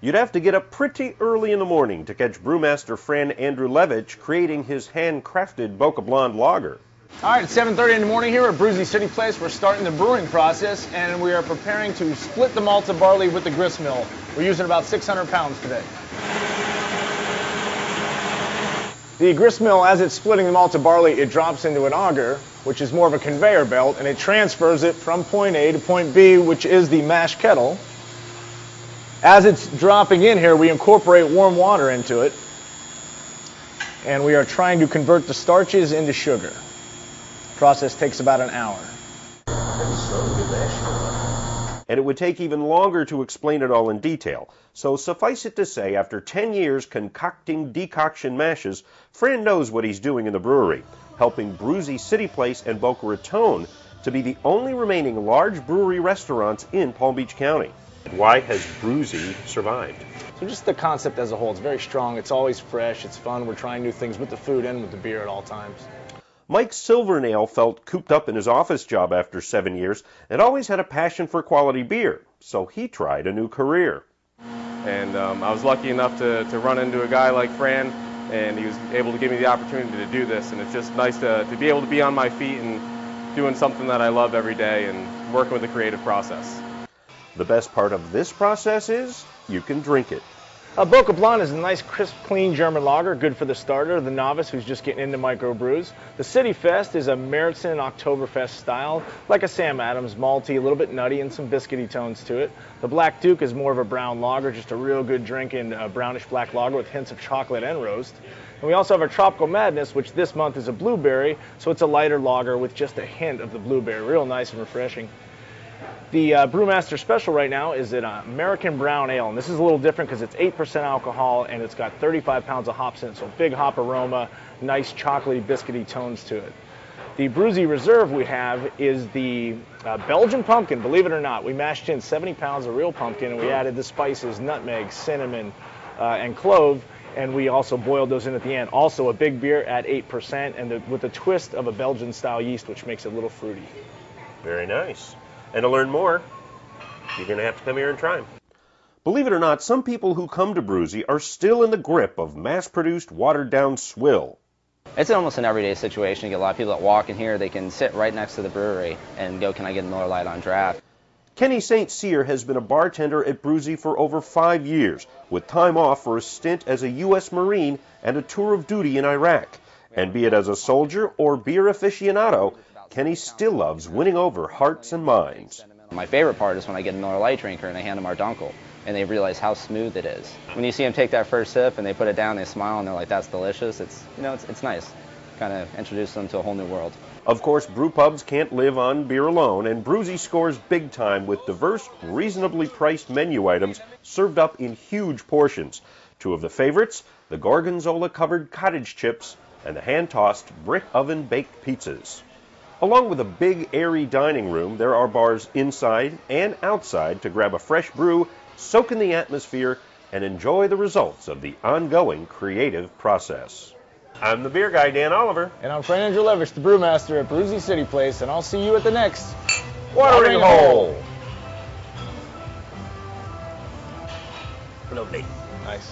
You'd have to get up pretty early in the morning to catch brewmaster Fran Andrew Levitch creating his handcrafted Boca Blonde lager. All right, it's 7:30 in the morning here at Brewzzi City Place. We're starting the brewing process, and we are preparing to split the malted barley with the grist mill. We're using about 600 pounds today. The grist mill, as it's splitting the malted barley, it drops into an auger, which is more of a conveyor belt, and it transfers it from point A to point B, which is the mash kettle. As it's dropping in here, we incorporate warm water into it, and we are trying to convert the starches into sugar. The process takes about an hour. And it would take even longer to explain it all in detail. So suffice it to say, after 10 years concocting decoction mashes, Fran knows what he's doing in the brewery, helping Brewzzi City Place and Boca Raton to be the only remaining large brewery restaurants in Palm Beach County. Why has Brewzzi survived? So just the concept as a whole, it's very strong, it's always fresh, it's fun, we're trying new things with the food and with the beer at all times. Mike Silvernail felt cooped up in his office job after 7 years and always had a passion for quality beer, so he tried a new career. And I was lucky enough to run into a guy like Fran, and he was able to give me the opportunity to do this, and it's just nice to be able to be on my feet and doing something that I love every day and working with the creative process. The best part of this process is you can drink it. Boca Blonde is a nice, crisp, clean German lager, good for the starter, the novice who's just getting into microbrews. The City Fest is a Meritzen Oktoberfest style, like a Sam Adams, malty, a little bit nutty, and some biscuity tones to it. The Black Duke is more of a brown lager, just a real good drinking brownish black lager with hints of chocolate and roast. And we also have our Tropical Madness, which this month is a blueberry, so it's a lighter lager with just a hint of the blueberry, real nice and refreshing. The Brewmaster Special right now is an American Brown Ale, and this is a little different because it's 8% alcohol and it's got 35 pounds of hops in it, so big hop aroma, nice chocolatey, biscuity tones to it. The Brewzzi Reserve we have is the Belgian pumpkin, believe it or not. We mashed in 70 pounds of real pumpkin and we added the spices, nutmeg, cinnamon, and clove, and we also boiled those in at the end. Also a big beer at 8% and with a twist of a Belgian-style yeast, which makes it a little fruity. Very nice. And to learn more, you're going to have to come here and try them. Believe it or not, some people who come to Brewzzi are still in the grip of mass-produced, watered-down swill. It's almost an everyday situation. You get a lot of people that walk in here, they can sit right next to the brewery and go, can I get a Miller Lite on draft? Kenny St. Cyr has been a bartender at Brewzzi for over 5 years, with time off for a stint as a U.S. Marine and a tour of duty in Iraq. And be it as a soldier or beer aficionado, Kenny still loves winning over hearts and minds. My favorite part is when I get a Miller Lite drinker and I hand them our Dunkel, and they realize how smooth it is. When you see them take that first sip and they put it down, they smile and they're like, that's delicious. It's nice. Kind of introduce them to a whole new world. Of course, brew pubs can't live on beer alone, and Brewzzi scores big time with diverse, reasonably priced menu items served up in huge portions. Two of the favorites, the Gorgonzola-covered cottage chips and the hand-tossed brick oven-baked pizzas. Along with a big, airy dining room, there are bars inside and outside to grab a fresh brew, soak in the atmosphere, and enjoy the results of the ongoing creative process. I'm the beer guy, Dan Oliver. And I'm Fran Andrew Levitch, the brewmaster at Brewzzi City Place, and I'll see you at the next Watering Hole. Lovely. Nice.